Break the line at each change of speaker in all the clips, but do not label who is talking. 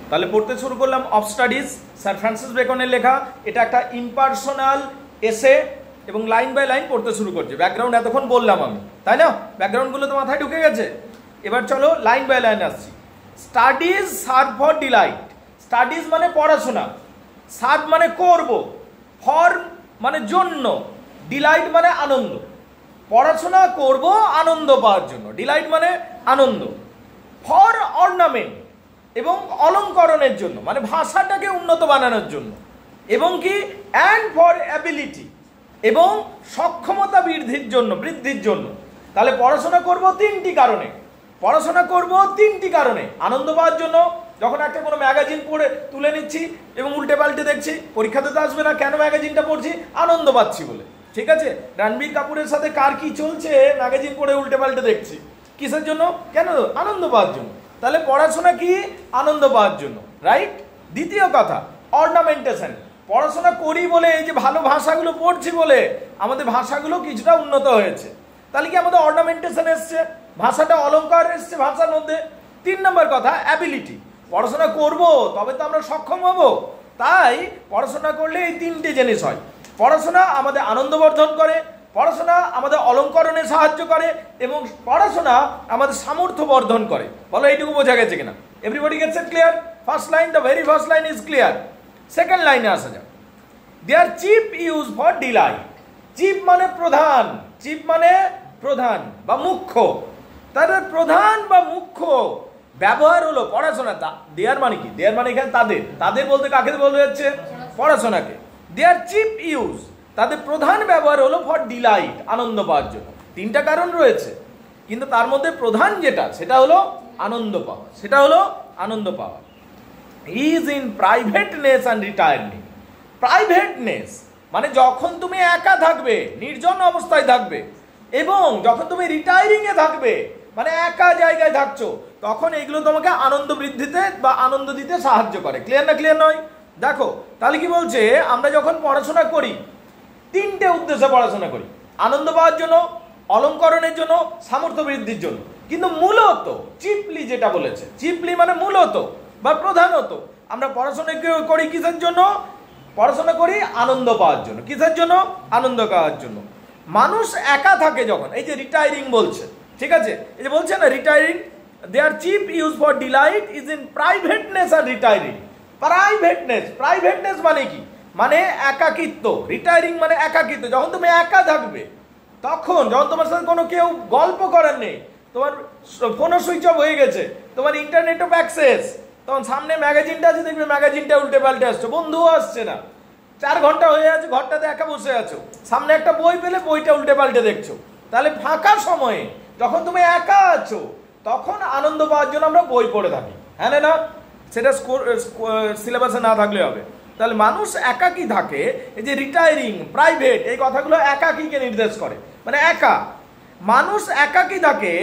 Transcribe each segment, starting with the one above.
তাহলে পড়তে শুরু করলাম অফ স্টাডিজ, স্যার ফ্রান্সিস বেকনের লেখা। এটা একটা ইম্পার্সোনাল এসে এবং লাইন বাই লাইন পড়তে শুরু করছে। ব্যাকগ্রাউন্ড এতক্ষণ বললাম আমি, তাই না? ব্যাকগ্রাউন্ডগুলো তো মাথায় ঢুকে গেছে। এবার চলো লাইন বাই লাইন আসছি। Studies serve for delight. Studies মানে পড়াশোনা, সার্ভ মানে করব, ফর মানে জন্য, ডিলাইট মানে আনন্দ। পড়াশোনা করব আনন্দ পাওয়ার জন্য, ডিলাইট মানে আনন্দ। ফর অর্নামেন্ট এবং অলঙ্করণের জন্য, মানে ভাষাটাকে উন্নত বানানোর জন্য। এবং কি অ্যান্ড ফর অ্যাবিলিটি, এবং সক্ষমতা বৃদ্ধির জন্য। তাহলে পড়াশোনা করব তিনটি কারণে। পড়াশোনা করব তিনটি কারণে। আনন্দ পাওয়ার জন্য, যখন একটা কোনো ম্যাগাজিন পড়ে তুলে নিচ্ছি এবং উল্টে পাল্টে দেখছি, পরীক্ষাতে তো আসবে না, কেন ম্যাগাজিনটা পড়ছি? আনন্দ পাচ্ছি বলে। ঠিক আছে, রণবীর কাপুরের সাথে কার কি চলছে ম্যাগাজিন পড়ে উল্টে পাল্টে দেখছি, কিসের জন্য? কেন? আনন্দ পাওয়ার জন্য। তাহলে পড়াশোনা কি? আনন্দ পাওয়ার জন্য, রাইট? দ্বিতীয় কথা অর্নামেন্টেশন। পড়াশোনা করি বলে, এই যে ভালো ভাষাগুলো পড়ছি বলে আমাদের ভাষাগুলো কিছুটা উন্নত হয়েছে। তাহলে কি আমাদের অর্নামেন্টেশন এসছে, ভাষাটা অলঙ্কার এসছে ভাষার মধ্যে। 3 নম্বর কথা অ্যাবিলিটি। পড়াশোনা করব তবে তো আমরা সক্ষম হব। তাই পড়াশোনা করলে এই 3টে জিনিস হয়। পড়াশোনা আমাদের আনন্দ বর্ধন করে, পড়াশোনা আমাদের অলঙ্করণে সাহায্য করে, এবং পড়াশোনা আমাদের সামর্থ্য বর্ধন করে। বলো এইটুকু বোঝা গেছে কিনা? Everybody gets it clear? First line, the very first line is clear. Second লাইনে আসা যাক। Their chief use for delight. Chief মানে প্রধান, চিপ মানে প্রধান বা মুখ্য। তাদের প্রধান বা মুখ্য ব্যবহার হলো পড়াশোনা। দেয়ার মানে কি? দেয়ার মানে এখানে তাদের, তাদের বলতে কাকে বলা যাচ্ছে? পড়াশোনাকে। দেয়ার চিপ ইউজ, তাদের প্রধান ব্যবহার হলো ফর ডিলাইট, আনন্দ পাওয়ার জন্য। 3টা কারণ রয়েছে, কিন্তু তার মধ্যে প্রধান যেটা সেটা হলো আনন্দ পাওয়া, সেটা হলো আনন্দ পাওয়া। Is in privateness and retirement. Privateness মানে যখন তুমি একা থাকবে, নির্জন অবস্থায় থাকবে, এবং যখন তুমি রিটায়ারিং এ থাকবে, মানে একা জায়গায় থাকছো, তখন এগুলো তোমাকে আনন্দ বৃদ্ধিতে বা আনন্দ দিতে সাহায্য করে। ক্লিয়ার না? ক্লিয়ার নয়? দেখো তাহলে কি বলছে, আমরা যখন পড়াশোনা করি 3টে উদ্দেশ্যে পড়াশোনা করি। আনন্দ পাওয়ার জন্য, অলঙ্করণের জন্য, সামর্থ্য বৃদ্ধির জন্য। কিন্তু মূলত চিপলি যেটা বলেছে, চিপলি মানে মূলত বা প্রধানত আমরা পড়াশোনা করি কিসের জন্য? পড়াশোনা করি আনন্দ পাওয়ার জন্য। কিসের জন্য? আনন্দ পাওয়ার জন্য। মানুষ একা থাকে যখন, এই যে রিটায়ারিং বলছে, ঠিক আছে, এই যে বলছে না retiring, their chief use for delight is in privateness আর রিটায়ারিং। প্রাইভেটনেস, প্রাইভেটনেস মানে কি? মানে একাকিত্ব। রিটায়ারিং মানে একাকিত্ব। যখন তুমি একা থাকবে, তখন যখন তোমার সাথে কোনো কেউ গল্প করার নেই, তোমার ফোনও সুইচ অফ হয়ে গেছে, তোমার ইন্টারনেট অফ অ্যাক্সেস, তখন সামনে ম্যাগাজিনটা আছে, দেখবে ম্যাগাজিনটা উল্টে পাল্টে আসছো, বন্ধুও আসছে না, 4 ঘন্টা হয়ে আছে, ঘরটাতে একা বসে আছো, সামনে একটা বই পেলে বইটা উল্টে পাল্টে দেখছো। তাহলে ফাঁকা সময়ে যখন তুমি একা আছো, তখন আনন্দ পাওয়ার জন্য আমরা বই পড়ে থাকি, হ্যাঁ না? সেটা সিলেবাসে না থাকলে হবে। তাহলে মানুষ একাকী থাকে। এই যে রিটায়ারিং, প্রাইভেট, এই কথাগুলো একাকীকে নির্দেশ করে, মানে একা। মানুষ একাকী থাকে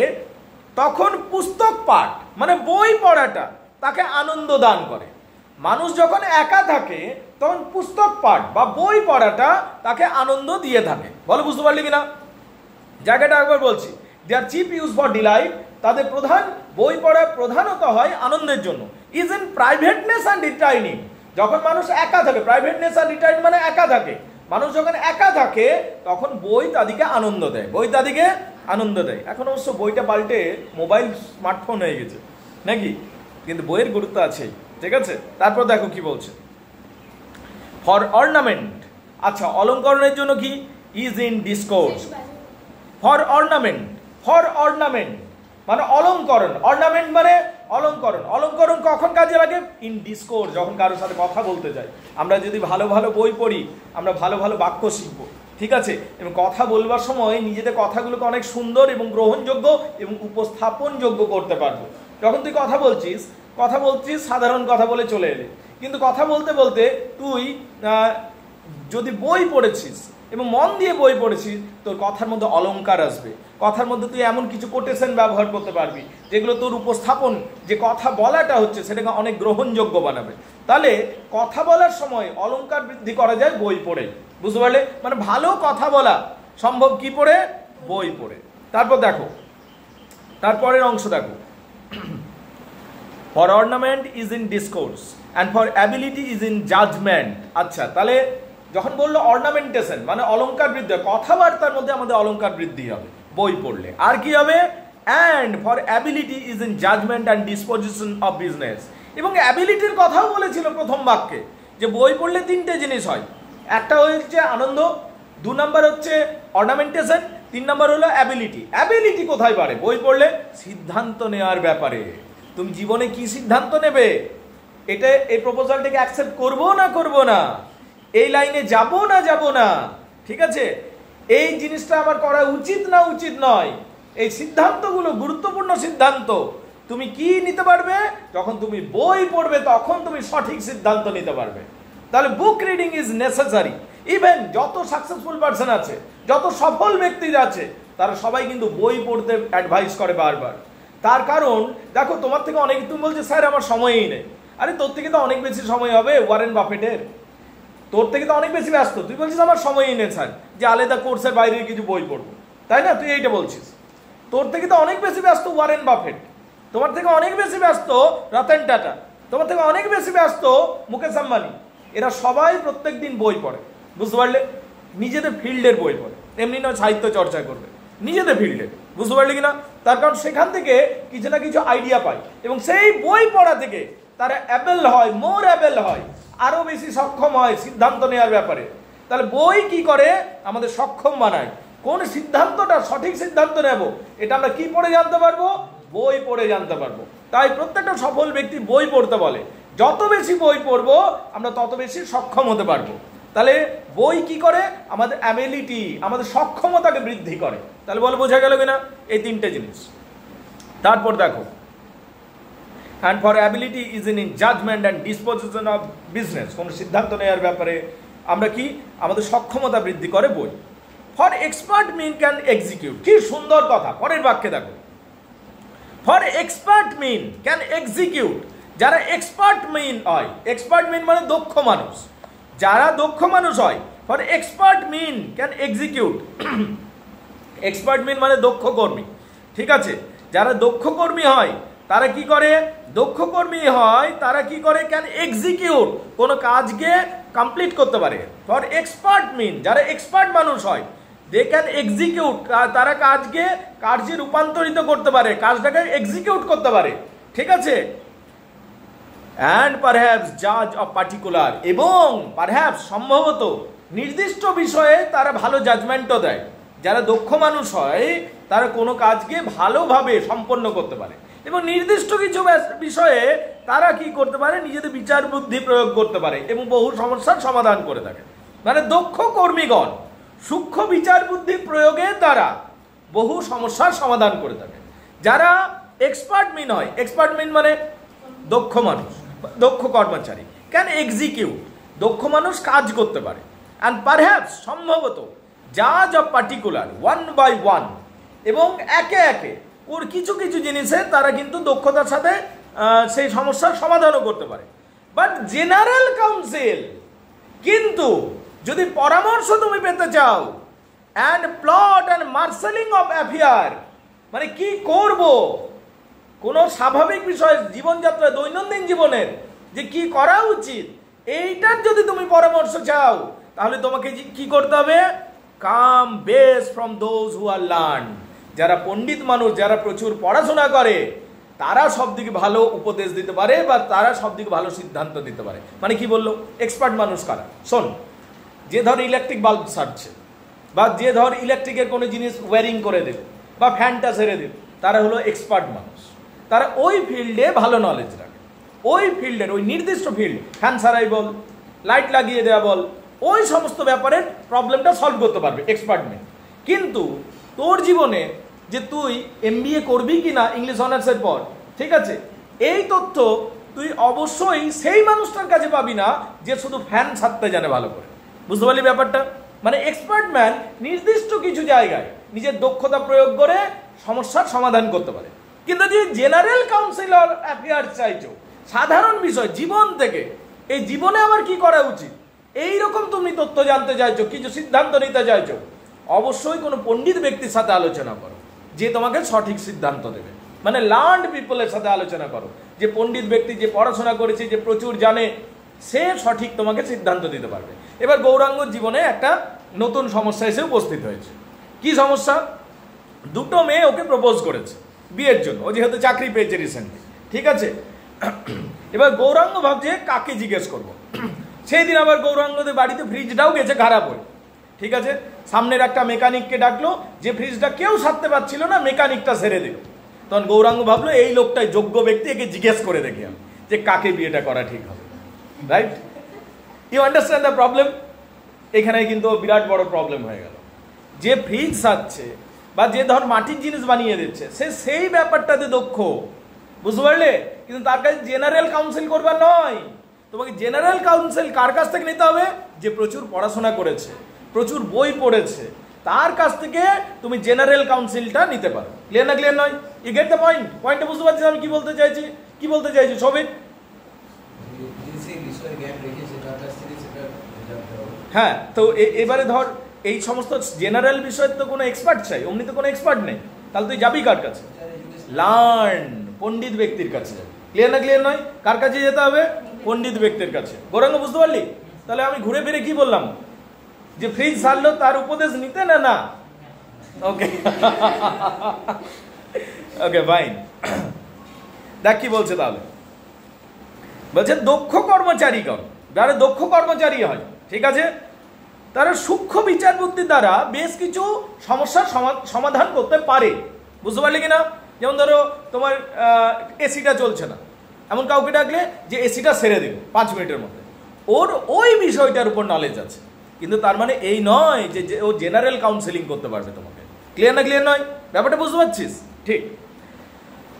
তখন পুস্তক পাঠ মানে বই পড়াটা তাকে আনন্দ দান করে। মানুষ যখন একা থাকে তখন পুস্তক পাঠ বা বই পড়াটা তাকে আনন্দ দিয়ে থাকে। বলো বুঝতে পারলি কিনা? জায়গাটা একবার বলছি। দেয়ার চিপ ইউজ ফর ডিলাইট, তাদের প্রধান বই পড়া প্রধানত হয় আনন্দের জন্য। Is in privateness and retiring, যখন মানুষ একা থাকে, প্রাইভেটনেস আর রিটায়ারিং মানে একা থাকে। মানুষ যখন একা থাকে তখন বই তাদেরকে আনন্দ দেয়, বই তাদেরকে আনন্দ দেয়। এখন অবশ্য বইটা পাল্টে মোবাইল, স্মার্টফোন হয়ে গেছে নাকি, কিন্তু বইয়ের গুরুত্ব আছে, ঠিক আছে। তারপর দেখো কি বলছে, ফর অর্নামেন্ট। আচ্ছা, অলঙ্করণের জন্য কি? Is in discourse. For ornament, for ornament মানে অলঙ্করণ, অর্নামেন্ট মানে অলঙ্করণ। অলঙ্করণ কখন কাজে লাগে? ইন ডিসকোর্স, যখন কারোর সাথে কথা বলতে যাই। আমরা যদি ভালো ভালো বই পড়ি, আমরা ভালো ভালো বাক্য শিখবো, ঠিক আছে, এবং কথা বলবার সময় নিজেদের কথাগুলোকে অনেক সুন্দর এবং গ্রহণযোগ্য এবং উপস্থাপনযোগ্য করতে পারবো। যখন তুই কথা বলছিস সাধারণ কথা বলে চলে এলে, কিন্তু কথা বলতে বলতে তুই যদি বই পড়েছিস এবং মন দিয়ে বই পড়েছিস, তোর কথার মধ্যে অলঙ্কার আসবে, কথার মধ্যে তুই এমন কিছু কোটেশন ব্যবহার করতে পারবি যেগুলো তোর উপস্থাপন, যে কথা বলাটা হচ্ছে, সেটাকে অনেক গ্রহণযোগ্য বানাবে। তাহলে কথা বলার সময় অলঙ্কার বৃদ্ধি করা যায় বই পড়ে, বুঝতে পারলে? মানে ভালো কথা বলা সম্ভব কি পড়ে? বই পড়ে। তারপর দেখো, তারপরের অংশ দেখো, for ornament is in discourse and for ability is in judgement. আচ্ছা, তাহলে যখন বললো অর্নামেন্টেশন মানে অলঙ্কার বৃদ্ধি, কথাবার্তার মধ্যে আমাদের অলঙ্কার বৃদ্ধি হবে বই পড়লে। আর কি হবে? And for ability is in judgement and disposition of business. এবং অ্যাবিলিটির কথাও বলেছিল প্রথম বাক্যে যে বই পড়লে তিনটে জিনিস হয়, একটা হচ্ছে আনন্দ, 2 নম্বর হচ্ছে অর্নামেন্টেশন, 3 নম্বর হলো অ্যাবিলিটি। অ্যাবিলিটি কোথায় বাড়ে? বই পড়লে সিদ্ধান্ত নেওয়ার ব্যাপারে। তুমি জীবনে কি সিদ্ধান্ত নেবে, এটা এই প্রপোজালটাকে অ্যাকসেপ্ট করবো না করবো না, এই লাইনে যাব না যাব না, ঠিক আছে, এই জিনিসটা আমার করা উচিত না উচিত নয়, এই সিদ্ধান্তগুলো গুরুত্বপূর্ণ সিদ্ধান্ত তুমি কি নিতে পারবে? যখন তুমি বই পড়বে তখন তুমি সঠিক সিদ্ধান্ত নিতে পারবে। তাহলে book reading is necessary. Even যত সাকসেসফুল পারসন আছে, যত সফল ব্যক্তি আছে, তারা সবাই কিন্তু বই পড়তে অ্যাডভাইস করে বারবার। তার কারণ দেখো, তোমার থেকে অনেক, তুমি বলছো স্যার আমার সময়ই নেই। আরে তোর থেকে তো অনেক বেশি সময় হবে ওয়ারেন বাফেটের, তোর থেকে তো অনেক বেশি ব্যস্ত। তুই বলছিস আমার সময়ই নেই স্যার, যে আলাদা কোর্সের বাইরে কিছু বই পড়বো, তাই না? তুই এইটা বলছিস। তোর থেকে তো অনেক বেশি ব্যস্ত ওয়ারেন বাফেট, তোমার থেকে অনেক বেশি ব্যস্ত রতন টাটা, তোমার থেকে অনেক বেশি ব্যস্ত মুকেশ আম্বানি। এরা সবাই প্রত্যেক দিন বই পড়ে, বুঝতে পারলে? নিজেদের ফিল্ডের বই পড়ে, এমনি নয় সাহিত্য চর্চা করবে, নিজেদের ফিল্ডে, বুঝতে পারলে কিনা? তার কারণ সেখান থেকে কিছু না কিছু আইডিয়া পায় এবং সেই বই পড়া থেকে তারা অ্যাবেল হয়, মোর অ্যাবেল হয়, আরো বেশি সক্ষম হয় সিদ্ধান্ত নেওয়ার ব্যাপারে। তাহলে বই কি করে? আমাদের সক্ষম বানায়। কোন সিদ্ধান্তটা সঠিক সিদ্ধান্ত নেব, এটা আমরা কি পড়ে জানতে পারবো? বই পড়ে জানতে পারবো। তাই প্রত্যেকটা সফল ব্যক্তি বই পড়তে বলে। যত বেশি বই পড়বো আমরা তত বেশি সক্ষম হতে পারবো। তাহলে বই কি করে? আমাদের অ্যাবিলিটি, আমাদের সক্ষমতাকে বৃদ্ধি করে। তাহলে বলো বোঝা গেল কিনা এই তিনটে জিনিস? তারপর দেখো, and for ability is in judgement and disposition of business. কোনো সিদ্ধান্ত নেওয়ার ব্যাপারে আমরা কি, আমাদের সক্ষমতা বৃদ্ধি করে বই। For expert men can execute. কি সুন্দর কথা, পরের বাক্যে দেখো, for expert men can execute. যারা এক্সপার্ট মিন হয়, এক্সপার্ট মিন মানে দক্ষ মানুষ, যারা দক্ষ মানুষ হয়, for expert men can execute. Expert men মানে দক্ষ কর্মী, ঠিক আছে? যারা দক্ষ কর্মী হয় তারা কি করে? দক্ষ কর্মী হয় তারা কি করে? ক্যান এক্সিকিউট, কোনো কাজকে কমপ্লিট করতে পারে। ফর এক্সপার্ট মিন, যারা এক্সপার্ট মানুষ হয়, দে ক্যান এক্সিকিউট, তারা কাজকে কার্যে রূপান্তরিত করতে পারে, কাজটাকে এক্সিকিউট করতে পারে, ঠিক আছে? অ্যান্ড পারহ্যাপস জাজ অফ পার্টিকুলার, এবং পারহ্যাপস সম্ভবত নির্দিষ্ট বিষয়ে তারা ভালো জাজমেন্টও দেয়। যারা দক্ষ মানুষ হয় তারা কোনো কাজকে ভালোভাবে সম্পন্ন করতে পারে এবং নির্দিষ্ট কিছু বিষয়ে তারা কি করতে পারে? নিজেদের বিচার বুদ্ধি প্রয়োগ করতে পারে এবং বহু সমস্যার সমাধান করে থাকে। মানে দক্ষ কর্মীগণ সূক্ষ্ম বিচার বুদ্ধি প্রয়োগের দ্বারা বহু সমস্যার সমাধান করে থাকে। যারা এক্সপার্ট মিন হয়, এক্সপার্ট মিন মানে দক্ষ মানুষ, দক্ষ কর্মচারী, ক্যান এক্সিকিউট, দক্ষ মানুষ কাজ করতে পারে। অ্যান্ড পারহ্যাপস সম্ভবত জাজ of particular, one by one, এবং একে একে ওর কিছু কিছু জিনিসে তারা কিন্তু দক্ষতার সাথে সেই সমস্যার সমাধানও করতে পারে। বাট জেনারেল কাউন্সিল, কিন্তু যদি পরামর্শ তুমি পেতে চাও, and plot and marshalling of affair, মানে কি করব, কোনো স্বাভাবিক বিষয় জীবনযাত্রা, দৈনন্দিন জীবনের যে কি করা উচিত, এইটার যদি তুমি পরামর্শ চাও, তাহলে তোমাকে কি করতে হবে? Come best from those who are learn. যারা পণ্ডিত মানুষ, যারা প্রচুর পড়াশোনা করে, তারা সব দিকে ভালো উপদেশ দিতে পারে বা তারা সব দিকে ভালো সিদ্ধান্ত দিতে পারে। মানে কি বললো? এক্সপার্ট মানুষ কারা? শোন, যে ধর ইলেকট্রিক বাল্ব সারছে, বা যে ধর ইলেকট্রিকের কোনো জিনিস ওয়ারিং করে দেবে বা ফ্যানটা ছেড়ে দেবে, তারা হলো এক্সপার্ট মানুষ। তারা ওই ফিল্ডে ভালো নলেজ রাখে, ওই ফিল্ডের ওই নির্দিষ্ট ফিল্ড, ফ্যান সারাই বল, লাইট লাগিয়ে দেওয়া বল, ওই সমস্ত ব্যাপারে প্রবলেমটা সলভ করতে পারবে এক্সপার্ট ম্যান। কিন্তু তোর জীবনে যে তুই MBA করবি কি না ইংলিশ অনার্সের পর, ঠিক আছে, এই তথ্য তুই অবশ্যই সেই মানুষটার কাছে পাবি না যে শুধু ফ্যান ছাড়তে জানে ভালো করে। বুঝতে পারলি ব্যাপারটা? মানে এক্সপার্ট ম্যান নির্দিষ্ট কিছু জায়গায় নিজের দক্ষতা প্রয়োগ করে সমস্যার সমাধান করতে পারে। কিন্তু যে জেনারেল কাউন্সিলর অ্যাফেয়ার্স চাইছো, সাধারণ বিষয় জীবন থেকে, এই জীবনে আমার কি করা উচিত, এইরকম তুমি তথ্য জানতে চাইছো, কিছু সিদ্ধান্ত নিতে চাইছো, অবশ্যই কোনো পণ্ডিত ব্যক্তির সাথে আলোচনা করো যে তোমাকে সঠিক সিদ্ধান্ত দেবে। মানে লার্নড পিপলের সাথে আলোচনা করো, যে পণ্ডিত ব্যক্তি, যে পড়াশোনা করেছে, যে প্রচুর জানে, সে সঠিক তোমাকে সিদ্ধান্ত দিতে পারবে। এবার গৌরাঙ্গর জীবনে একটা নতুন সমস্যা এসে উপস্থিত হয়েছে। কি সমস্যা? দুটো মেয়ে ওকে প্রপোজ করেছে বিয়ের জন্য, ও যেহেতু চাকরি পেয়েছে রিসেন্টলি, ঠিক আছে। এবার গৌরাঙ্গ ভাবছে কাকে জিজ্ঞেস করবো। সেই দিন আবার গৌরাঙ্গদের বাড়িতে ফ্রিজটাও গেছে খারাপ হয়ে, ঠিক আছে। সামনের একটা মেকানিককে ডাকলো, যে ফ্রিজটা কেউ সারতে পারছিল না, মেকানিকটা সেরে দিল। তখন গৌরাঙ্গ ভাবলো এই লোকটাই যোগ্য ব্যক্তি, একে জিজ্ঞেস করে দেখি আমি যে কাকে বিয়েটা করা ঠিক হবে, right? You understand the problem? এখানে কিন্তু বিরাট বড় প্রবলেম হয়ে গেল। যে ফ্রিজ সারছে বা যে ধর মাটির জিনিস বানিয়ে দিচ্ছে, সে সেই ব্যাপারটাতে দক্ষ, বুঝতে পারলে? কিন্তু তার কাছে জেনারেল কাউন্সিল করবার নয়। তোমাকে জেনারেল কাউন্সিল কার কাছ থেকে নিতে হবে? যে প্রচুর পড়াশোনা করেছে, প্রচুর বই পড়েছে, তার কাছ থেকে তুমি জেনারেল কাউন্সিলটা নিতে পারো। ক্লিয়ার না ক্লিয়ার নয়? You get the point? পয়েন্টটা বুঝতে পারছি আমি কি বলতে চাইছি? কি বলতে চাইছি সবিক? হ্যাঁ, তো এবারে ধর এই সমস্ত জেনারেল বিষয়ের তো কোনো এক্সপার্ট চাই, অমনি তো কোনো এক্সপার্ট নেই। তাহলে তুই যাবি কার কাছে? লার্ন, পণ্ডিত ব্যক্তির কাছে যাবি। ক্লিয়ার না ক্লিয়ার নয়? কার কাছে যেতে হবে? পণ্ডিত ব্যক্তির কাছে। গৌরাঙ্গ বুঝতে পারলি? তাহলে আমি ঘুরে ফিরে কি বললাম? যে ফ্রিজ সারলো তার উপদেশ নিতে না? না, ওকে ওকে ফাইন। দেখ কি বলছে তাহলে, বলছে দক্ষ কর্মচারীগণ, যারা দক্ষ কর্মচারী হয়, ঠিক আছে, তারা সূক্ষ্ম বিচার বুদ্ধির দ্বারা বেশ কিছু সমস্যার সমাধান করতে পারে। বুঝতে পারলে কিনা? যেমন ধরো তোমার এসিটা চলছে না, এমন কাউকে ডাকলে যে এসিটা সেরে দিল 5 মিনিটের মধ্যে, ওর ওই বিষয়টার উপর নলেজ আছে, কিন্তু তার মানে এই নয় যে ও জেনারেল কাউন্সেলিং করতে পারবে তোমাকে। ক্লিয়ার না ক্লিয়ার নয়? ব্যাপারটা বুঝতে পারছিস? ঠিক।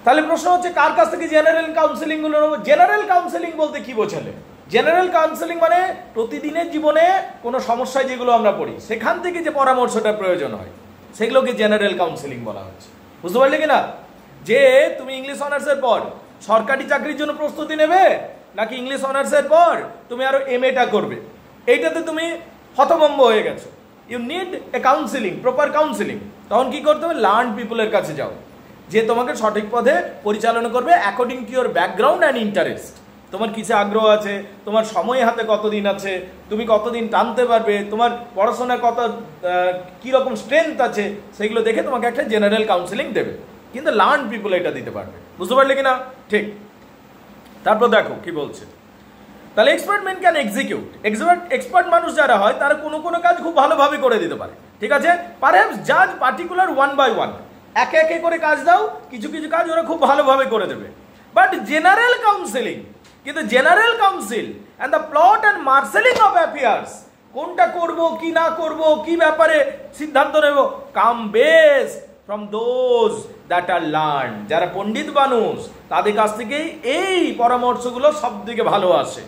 তাহলে প্রশ্ন হচ্ছে কার কাছ থেকে জেনারেল কাউন্সেলিং গুলো নেবো? জেনারেল কাউন্সেলিং বলতে কি বোঝালে? জেনারেল কাউন্সেলিং মানে প্রতিদিনের জীবনে কোনো সমস্যায় যেগুলো আমরা পড়ি, সেখান থেকে যে পরামর্শটা প্রয়োজন হয়, সেগুলোকে জেনারেল কাউন্সেলিং বলা হচ্ছে। বুঝতে পারলে কিনা? যে তুমি ইংলিশ অনার্সের পর সরকারি চাকরির জন্য প্রস্তুতি নেবে, নাকি ইংলিশ অনার্সের পর তুমি আরো MA-টা করবে, এইটাতে তুমি হতভম্ব হয়ে গেছো। You need a counselling, proper counselling. তখন কি করতে হবে? লার্ন পিপলের কাছে যাও, যে তোমাকে সঠিক পথে পরিচালনা করবে according to your background and interest. তোমার কিসে আগ্রহ আছে, তোমার সময় হাতে কতদিন আছে, তুমি কতদিন টানতে পারবে, তোমার পড়াশোনার কত কীরকম স্ট্রেংথ আছে, সেগুলো দেখে তোমাকে একটা জেনারেল কাউন্সেলিং দেবে। কিন্তু লার্ন পিপল এটা দিতে পারবে। বুঝতে পারলে কিনা? ঠিক। তারপর দেখো কি বলছে, তাহলে expert man can execute. Expert মানুষ যারা হয় তারা কোনো কোনো কাজ খুব ভালোভাবে করে দিতে পারে, ঠিক আছে। পারহ্যাপস জাজ পার্টিকুলার ওয়ান বাই ওয়ান, একে একে করে কাজ দাও, কিছু কিছু কাজ ওরা খুব ভালোভাবে করে দেবে। বাট জেনারেল কাউন্সেলিং, কিন্তু general council and the plot and marshalling of affairs, কোনটা করব কি না করব, কি ব্যাপারে সিদ্ধান্ত নেব, come best from those that are learn. যারা পণ্ডিত মানুষ তাদের কাছ থেকেই এই পরামর্শগুলো সব থেকে ভালো আসে।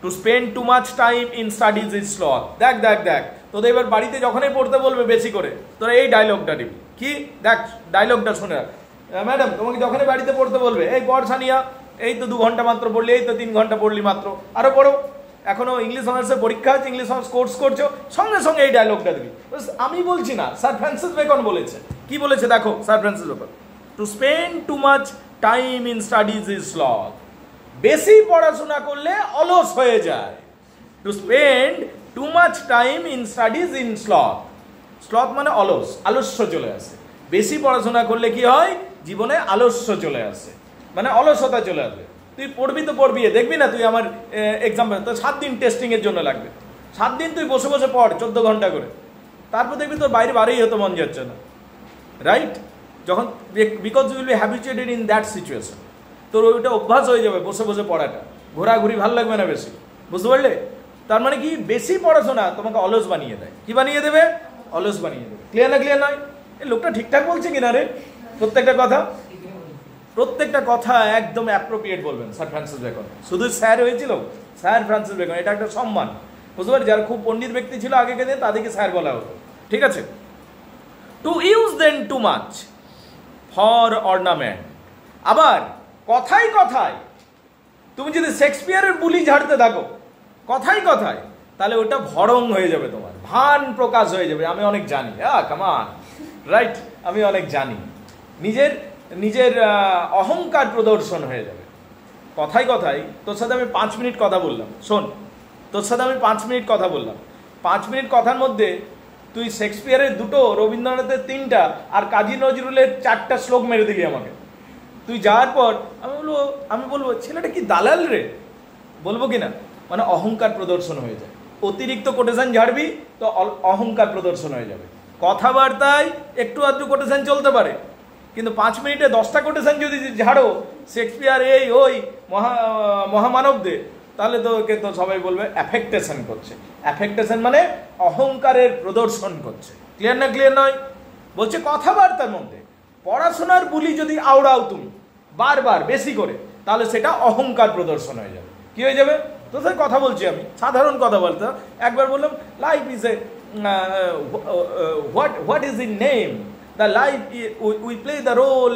To spend too much time in studies is sloth. দেখ দেখ দেখ, তোদের এবার বাড়িতে যখনই পড়তে বলবে বেশি করে, তোরা এই ডায়লগটা দিবি। কি? দেখ ডায়লগটা শুনে রাখ। ম্যাডাম তোমাকে যখনই বাড়িতে পড়তে বলবে, এই পড় সানিয়া, এই তো 2 ঘন্টা মাত্র পড়লি, এই তো 3 ঘন্টা পড়লি মাত্র, আরো পড়ো, এখনো ইংলিশ অনার্সের পরীক্ষা আছে, ইংলিশ অনার্স কোর্স করছো, সঙ্গে সঙ্গে এই ডায়লগটা দিবি। আমি বলছি না, স্যার ফ্রান্সিস বেকন বলেছে। কি বলেছে দেখো sir Francis Bacon? To spend too much time in studies is sloth. বেশি পড়াশোনা করলে অলস হয়ে যায়। To spend too much time in studies in sloth. Sloth মানে অলস, আলস্য চলে আসে। বেশি পড়াশোনা করলে কি হয়? জীবনে আলস্য চলে আসে, মানে অলসতা চলে আসবে। তুই পড়বি তো পড়বি, দেখবি না তুই আমার এক্সাম, তো 7 দিন টেস্টিংয়ের জন্য লাগবে, 7 দিন তুই বসে বসে পড় 14 ঘন্টা করে, তারপর দেখবি তোর বাইরে বারেই হতে মন যাচ্ছে না, রাইট? যখন because you will be habituated in that situation, তোর ওইটা অভ্যাস হয়ে যাবে বসে বসে পড়াটা, ঘোরাঘুরি ভালো লাগবে না বেশি। বুঝতে পারলে? তার মানে কি? বেশি পড়াশোনা তোমাকে অলস বানিয়ে দেয়। কি বানিয়ে দেবে? অলস বানিয়ে দেবে। ক্লিয়ার না ক্লিয়ার নয়? এই লোকটা ঠিকঠাক বলছে কিনা রে? প্রত্যেকটা কথা একদম অ্যাপ্রোপ্রিয়েট বলবেন স্যার ফ্রান্সিস বেকন। শুধু স্যার হয়েছিল, স্যার ফ্রান্সিস বেকন, এটা একটা সম্মান। বুঝতে পারি? যারা খুব পণ্ডিত ব্যক্তি ছিল আগেকার দিনে তাদেরকে স্যার বলা হতো, ঠিক আছে। To use then too much for ornament. আবার কথায় কথায় তুমি যদি শেক্সপিয়ারের বুলি ঝাড়তে থাকো কথায় কথায়, তাহলে ওটা ভরং হয়ে যাবে, তোমার ভান প্রকাশ হয়ে যাবে। আমি অনেক জানি, কামান, রাইট? আমি অনেক জানি। নিজের নিজের অহংকার প্রদর্শন হয়ে যাবে। কথায় কথায় তোর সাথে আমি 5 মিনিট কথা বললাম, শোন, তোর সাথে আমি 5 মিনিট কথা বললাম, 5 মিনিট কথার মধ্যে তুই শেক্সপিয়ারের 2টো, রবীন্দ্রনাথের 3টা আর কাজী নজরুলের 4টা শ্লোক মেরে দিলি আমাকে। তুই যাওয়ার পর আমি বলবো ছেলেটা কি দালাল রে, বলবো কিনা? মানে অহংকার প্রদর্শন হয়ে যায়। অতিরিক্ত কোটেশন ঝাড়বি তো অহংকার প্রদর্শন হয়ে যাবে। কথাবার্তায় একটু আধটু কোটেশন চলতে পারে, কিন্তু 5 মিনিটে 10টা কোটেশন যদি ঝাড়ো শেক্সপিয়ার এই ওই মহামানবদের, তাহলে তো ওকে তো সবাই বলবে অ্যাফেক্টেশন করছে। অ্যাফেক্টেশন মানে অহংকারের প্রদর্শন করছে। ক্লিয়ার না ক্লিয়ার নয়? বলছে কথাবার্তার মধ্যে পড়াশোনার বুলি যদি আওড়াও তুমি বারবার বেশি করে, তাহলে সেটা অহংকার প্রদর্শন হয়ে যাবে। কি হয়ে যাবে? তো স্যার কথা বলছি আমি, সাধারণ কথা বলতে একবার বললাম life is a what is in name, the life we play the role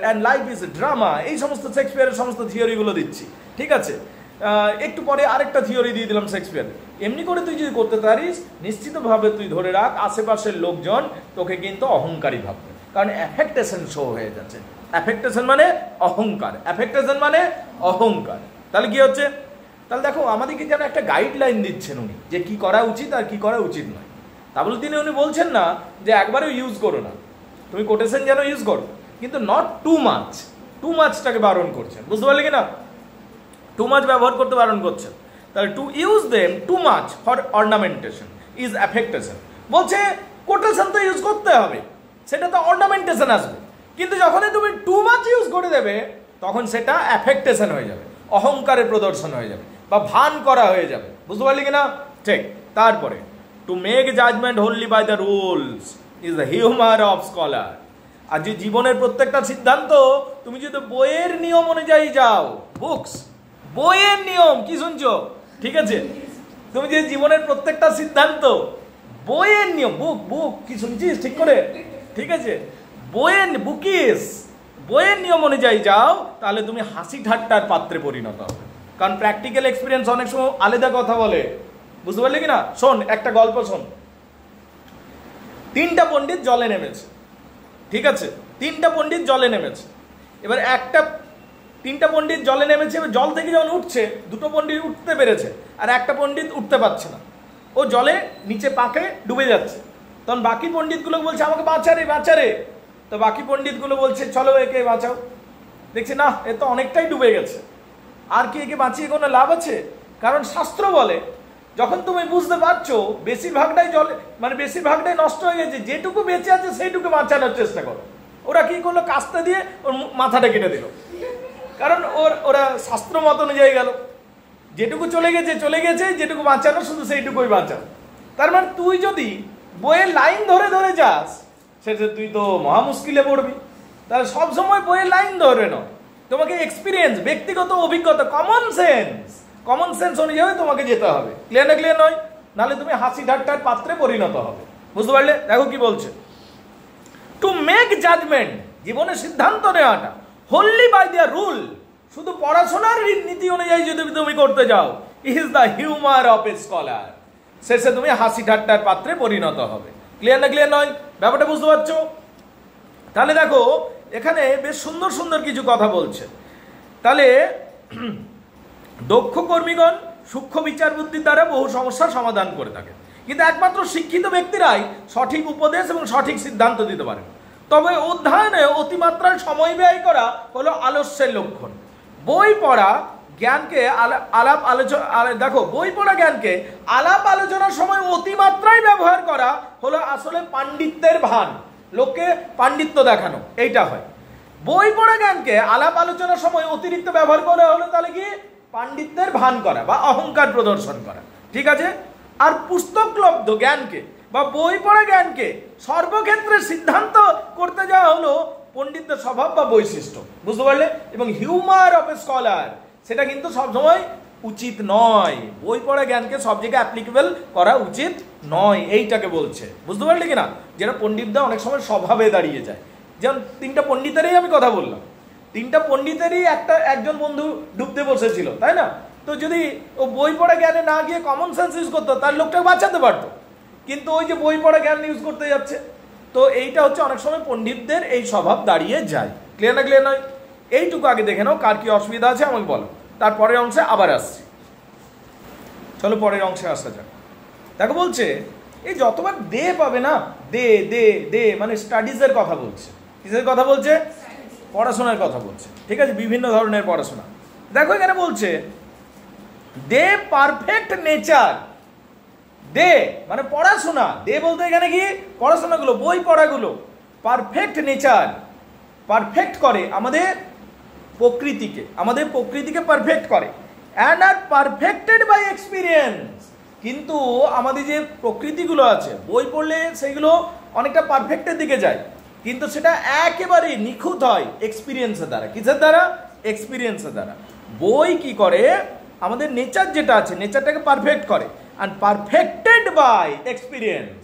and life is a drama. এই সমস্ত শেক্সপিয়ারের সমস্ত থিওরিগুলো দিচ্ছি, ঠিক আছে? একটু পরে আরেকটা থিওরি দিয়ে দিলাম শেক্সপিয়ার। এমনি করে তুই যদি করতে পারিস, নিশ্চিতভাবে তুই ধরে রাখ আশেপাশের লোকজন তোকে কিন্তু অহংকারী ভাববে, কারণ অ্যাফেক্টেশন শো হয়ে যাচ্ছে। অ্যাফেক্টেশন মানে অহংকার, অ্যাফেক্টেশন মানে অহংকার। তাহলে কি হচ্ছে? তাহলে দেখো আমাদেরকে যেন একটা গাইডলাইন দিচ্ছেন উনি, যে কি করা উচিত আর কি করা উচিত নয়। তা বলে তিনি উনি বলছেন না যে একবারেও ইউজ করো না, তুমি কোটেশন যেন ইউজ করো, কিন্তু নট টু মাচ। টু মাচটাকে বারণ করছেন, বুঝতে পারলে কি না? টু মাচ ব্যবহার করতে বারণ করছেন। তাহলে to use them too much for ornamentation is affectation. বলছে কোটেশন তো ইউজ করতে হবে, সেটা তো অর্নামেন্টেশন আসবে, কিন্তু যখনই তুমি টু মাচ ইউজ করে দেবে তখন সেটা অ্যাফেক্টেশন হয়ে যাবে, অহংকারের প্রদর্শন হয়ে যাবে বা ভান করা হয়ে যাবে। বুঝতে পারলি কিনা? ঠিক। তারপরে to make judgement wholly by the rules is the humour of scholar. আর যে জীবনের প্রত্যেকটা সিদ্ধান্ত তুমি যদি বইয়ের নিয়ম অনুযায়ী যাও, বুকস, বইয়ের নিয়ম, কি শুনছো? ঠিক আছে, তুমি যে জীবনের প্রত্যেকটা সিদ্ধান্ত বইয়ের নিয়ম, বুক কি শুনছিস ঠিক করে? ঠিক আছে, বইয়ের নিয়ম অনুযায়ী যাও, তাহলে তুমি হাসি ঠাট্টার পাত্রে পরিণত হবে। কারণ প্র্যাকটিক্যাল এক্সপিরিয়েন্স অনেক সময় আলাদা কথা বলে। বুঝতে পারলি কিনা? শোন একটা গল্প শোন। 3টা পণ্ডিত জলে নেমেছে, ঠিক আছে? 3টা পণ্ডিত জলে নেমেছে। এবার 3টা পণ্ডিত জলে নেমেছে, এবার জল থেকে যখন উঠছে 2টো পণ্ডিত উঠতে পেরেছে আর একটা পণ্ডিত উঠতে পারছে না, ও জলে নিচে পাকে ডুবে যাচ্ছে। তখন বাকি পণ্ডিতগুলো বলছে আমাকে বাঁচারে। তো বাকি পণ্ডিতগুলো বলছে চলো একে বাঁচাও। দেখছি না, এ তো অনেকটাই ডুবে গেছে, আর কি একে বাঁচিয়ে কোনো লাভ আছে? কারণ শাস্ত্র বলে যখন তুমি বুঝতে পারছো বেশিরভাগটাই জলে, মানে বেশিরভাগটাই নষ্ট হয়ে গেছে, যেটুকু বেঁচে আছে সেইটুকু বাঁচানোর চেষ্টা করো। ওরা কি করলো? কাস্তে দিয়ে ওর মাথাটা কেটে দিল, কারণ ওরা শাস্ত্র মত অনুযায়ী গেল। যেটুকু চলে গেছে, যেটুকু বাঁচানো শুধু সেইটুকুই বাঁচাও। তার মানে তুই যদি বইয়ের লাইন ধরে ধরে যাস, সেটা তুই তো মহা মুশকিলে পড়বি। তাহলে সবসময় বইয়ের লাইন ধরে নয়, তোমাকে এক্সপিরিয়েন্স, ব্যক্তিগত অভিজ্ঞতা, কমন সেন্স অনুযায়ী তোমাকে যেতে হবে। ক্লিয়ার না ক্লিয়ার নয়? নাহলে তুমি হাসি ঠাট্টার পাত্রে পরিণত হবে। বুঝতে পারলে? দেখো কি বলছে, টু মেক জাজমেন্ট, জীবনের সিদ্ধান্ত নেওয়াটা, হোনলি বাই দেয়ার রুল, শুধু পড়াশোনার নীতি অনুযায়ী যদি তুমি করতে যাও, is the humour of A scholar, শেষে তুমি হাসি ঠাট্টার পাত্রে পরিণত হবে। ক্লিয়ার না ক্লিয়ার নয়? ব্যাপারটা বুঝতে পারছো? তাহলে দেখো এখানে বেশ সুন্দর সুন্দর কিছু কথা বলছে। তাহলে দক্ষ কর্মীগণ সূক্ষ্ম বিচার বুদ্ধির দ্বারা বহু সমস্যার সমাধান করে থাকে, কিন্তু একমাত্র শিক্ষিত ব্যক্তিরাই সঠিক উপদেশ এবং সঠিক সিদ্ধান্ত দিতে পারে। তবে অধ্যয়নে অতিমাত্রায় সময় ব্যয় করা হলো আলস্যের লক্ষণ। বই পড়া জ্ঞানকে আলাপ আলোচনার সময় অতিমাত্রায় ব্যবহার করা হলো আসলে পাণ্ডিত্যের ভান, লোককে পাণ্ডিত্য দেখানো, এইটা হয়। বই পড়া জ্ঞানকে আলাপ আলোচনার সময় অতিরিক্ত ব্যবহার করা হলো তাহলে কি? পাণ্ডিত্যের ভান করা বা অহংকার প্রদর্শন করা, ঠিক আছে? আর পুস্তকলব্ধ জ্ঞানকে বা বই পড়া জ্ঞানকে সর্বক্ষেত্রে সিদ্ধান্ত করতে যাওয়া হলো পণ্ডিতের স্বভাব বা বৈশিষ্ট্য। বুঝতে পারলে? এবং হিউমার অফ এ স্কলার, সেটা কিন্তু সবসময় উচিত নয়। বই পড়া জ্ঞানকে সব জায়গায় অ্যাপ্লিকেবল করা উচিত নয়, এইটাকে বলছে। বুঝতে পারলে কিনা? যেটা পণ্ডিতরা অনেক সময় স্বভাবে দাঁড়িয়ে যায়। যেমন 3টা পণ্ডিতেরই আমি কথা বললাম, 3টা পণ্ডিতেরই একজন বন্ধু ডুবতে বসেছিল, তাই না? তো যদি ও বই পড়া জ্ঞানে না গিয়ে কমন সেন্স ইউজ করতো, তার লোকটাকে বাঁচাতে পারতো, কিন্তু ওই যে বই পড়া জ্ঞান ইউজ করতে যাচ্ছে। তো এইটা হচ্ছে অনেক সময় পণ্ডিতদের এই স্বভাব দাঁড়িয়ে যায়। ক্লিয়ার না ক্লিয়ার নয়? এইটুকু আগে দেখে নাও, কার কি অসুবিধা আছে আমাকে বলো, তারপরের অংশে আবার আসছি। চলো পরের অংশে আসা যাক। দেখো বলছে এই যতবার দে পাবে না, দে দে দে মানে স্টাডিজের কথা বলছে। কিসের কথা বলছে? পড়াশোনার কথা বলছে। ঠিক আছে, বিভিন্ন ধরনের পড়াশোনা। দেখো এখানে বলছে দে পারফেক্ট নেচার। দে মানে পড়াশোনা, দে বলতে এখানে কি পড়াশোনাগুলো, বই পড়াগুলো। পারফেক্ট নেচার, পারফেক্ট করে আমাদের প্রকৃতিকে, আমাদের প্রকৃতিকে পারফেক্ট করে। And are perfected by experience. কিন্তু আমাদের যে প্রকৃতিগুলো আছে বই পড়লে সেগুলো অনেকটা পারফেক্টের দিকে যায়, কিন্তু সেটা একেবারে নিখুঁত হয় এক্সপিরিয়েন্সের দ্বারা। কিসের দ্বারা? এক্সপিরিয়েন্সের দ্বারা। বই কি করে আমাদের নেচার যেটা আছে নেচারটাকে পারফেক্ট করে, অ্যান্ড পারফেক্টেড বাই এক্সপিরিয়েন্স।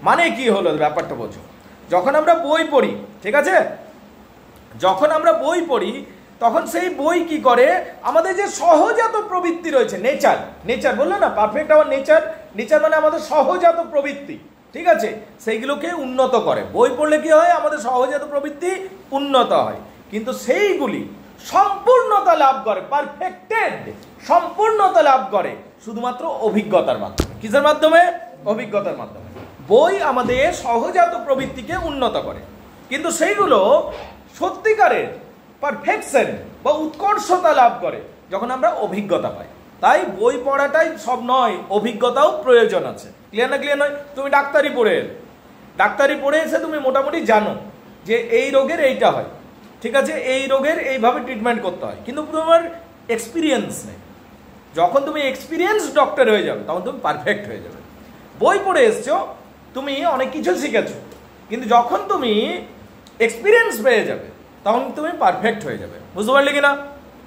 মানে কি হলো ব্যাপারটা বোঝো। যখন আমরা বই পড়ি, ঠিক আছে, যখন আমরা বই পড়ি তখন সেই বই কি করে আমাদের যে সহজাত প্রবৃত্তি রয়েছে, নেচার, নেচার বললো না পারফেক্ট আবার নেচার, নেচার মানে আমাদের সহজাত প্রবৃত্তি, ঠিক আছে, সেইগুলোকে উন্নত করে। বই পড়লে কি হয় আমাদের সহজাত প্রবৃত্তি উন্নত হয়, কিন্তু সেইগুলি সম্পূর্ণতা লাভ করে, পারফেক্টেড সম্পূর্ণতা লাভ করে শুধুমাত্র অভিজ্ঞতার মাধ্যমে। কিসের মাধ্যমে? অভিজ্ঞতার মাধ্যমে। বই আমাদের সহজাত প্রবৃত্তিকে উন্নত করে, কিন্তু সেইগুলো সত্যিকারের পারফেকশন বা উৎকর্ষতা লাভ করে যখন আমরা অভিজ্ঞতা পাই। তাই বই পড়াটাই সব নয়, অভিজ্ঞতাও প্রয়োজন আছে। ক্লিয়ার না ক্লিয়ার নয়? তুমি ডাক্তারি পড়ে এলে, ডাক্তারি পড়ে এসে তুমি মোটামুটি জানো যে এই রোগের এইটা হয়, ঠিক আছে, এই রোগের এইভাবে ট্রিটমেন্ট করতে হয়, কিন্তু তোমার এক্সপিরিয়েন্স নেই। যখন তুমি এক্সপিরিয়েন্স ডক্টর হয়ে যাবে তখন তুমি পারফেক্ট হয়ে যাবে। বই পড়ে এসছো, তুমি অনেক কিছু শিখেছো, কিন্তু যখন তুমি এক্সপিরিয়েন্স পেয়ে যাবে তখন তুমি পারফেক্ট হয়ে যাবে। বুঝতে পারলে কিনা?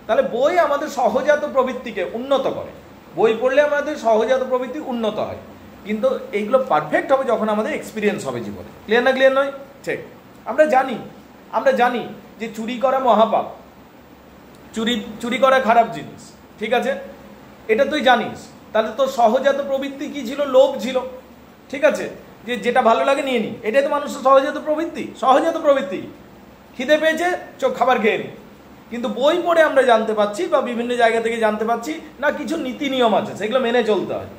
তাহলে বই আমাদের সহজাত প্রবৃত্তিকে উন্নত করে। বই পড়লে আমাদের সহজাত প্রবৃত্তি উন্নত হয়, কিন্তু এইগুলো পারফেক্ট হবে যখন আমাদের এক্সপিরিয়েন্স হবে জীবনে। ক্লিয়ার না ক্লিয়ার নয়? ঠিক। আমরা জানি যে চুরি করা মহাপাপ, চুরি করা খারাপ জিনিস, ঠিক আছে, এটা তুই জানিস। তাহলে তোর সহজাত প্রবৃত্তি কি ছিল? লোভ ছিল, ঠিক আছে, যে যেটা ভালো লাগে নিয়ে নি, এটাই তো মানুষের সহজাত প্রবৃত্তি। সহজাত প্রবৃত্তি, খিদে পেয়েছে চোখ খাবার খেয়ে নি। কিন্তু বই পড়ে আমরা জানতে পাচ্ছি বা বিভিন্ন জায়গা থেকে জানতে পাচ্ছি না কিছু নীতি নিয়ম আছে, সেগুলো মেনে চলতে হয়,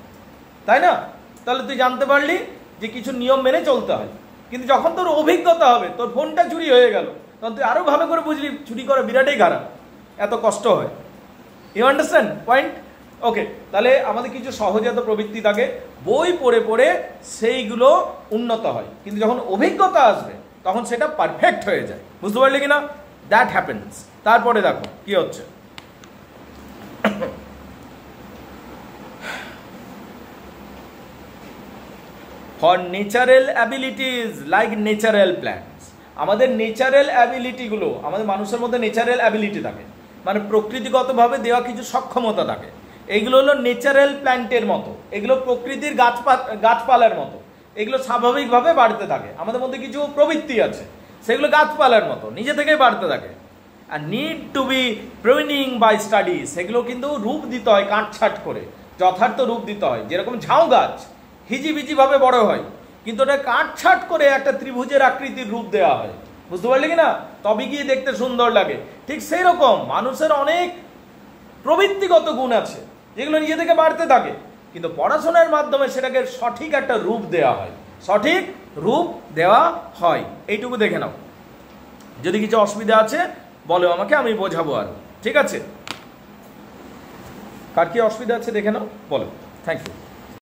তাই না? তাহলে তুই জানতে পারলি যে কিছু নিয়ম মেনে চলতে হয়, কিন্তু যখন তোর অভিজ্ঞতা হবে, তোর ফোনটা চুরি হয়ে গেল, তখন তুই আরো ভালো করে বুঝলি চুরি করা বিরাটই খারাপ, এত কষ্ট হয়। You understand point? ওকে, তাহলে আমাদের কিছু সহজাত প্রবৃত্তি থাকে, বই পড়ে পড়ে সেইগুলো উন্নত হয়, কিন্তু যখন অভিজ্ঞতা আসবে তখন সেটা পারফেক্ট হয়ে যায়। বুঝতে পারলে কিনা? That happens. তারপরে দেখো কি হচ্ছে। For natural অ্যাবিলিটিজ like natural plants. আমাদের ন্যাচারাল অ্যাবিলিটিগুলো, আমাদের মানুষের মধ্যে ন্যাচারাল অ্যাবিলিটি থাকে, মানে প্রকৃতিগতভাবে দেওয়া কিছু সক্ষমতা থাকে। এইগুলো হলো ন্যাচারাল প্ল্যান্টের মতো, এগুলো প্রকৃতির গাছপালার মতো, এগুলো স্বাভাবিকভাবে বাড়তে থাকে। আমাদের মধ্যে কিছু প্রবৃত্তি আছে, সেগুলো গাছপালার মতো নিজে থেকেই বাড়তে থাকে। আর need to be pruning by study, সেগুলো কিন্তু রূপ দিতে হয় কাটছাট করে, যথার্থ রূপ দিতে হয়। যেরকম ঝাউ গাছ হিজিবিজিভাবে বড় হয়, কিন্তু ওটা কাটছাট করে একটা ত্রিভুজের আকৃতির রূপ দেওয়া হয়। বুঝতে পারলে কিনা? তবে গিয়ে দেখতে সুন্দর লাগে। ঠিক সেই রকম মানুষের অনেক প্রবৃত্তিগত গুণ আছে যেগুলো নিজে থেকে বাড়তে থাকে, কিন্তু পড়াশোনার মাধ্যমে সেটাকে সঠিক একটা রূপ দেওয়া হয়, সঠিক রূপ দেওয়া হয়। এইটুকু দেখে নাও। যদি কিছু অসুবিধা আছে বলো আমাকে, আমি বোঝাবো আরো, ঠিক আছে? কার কি অসুবিধা আছে দেখে নাও, বলো। Thank you.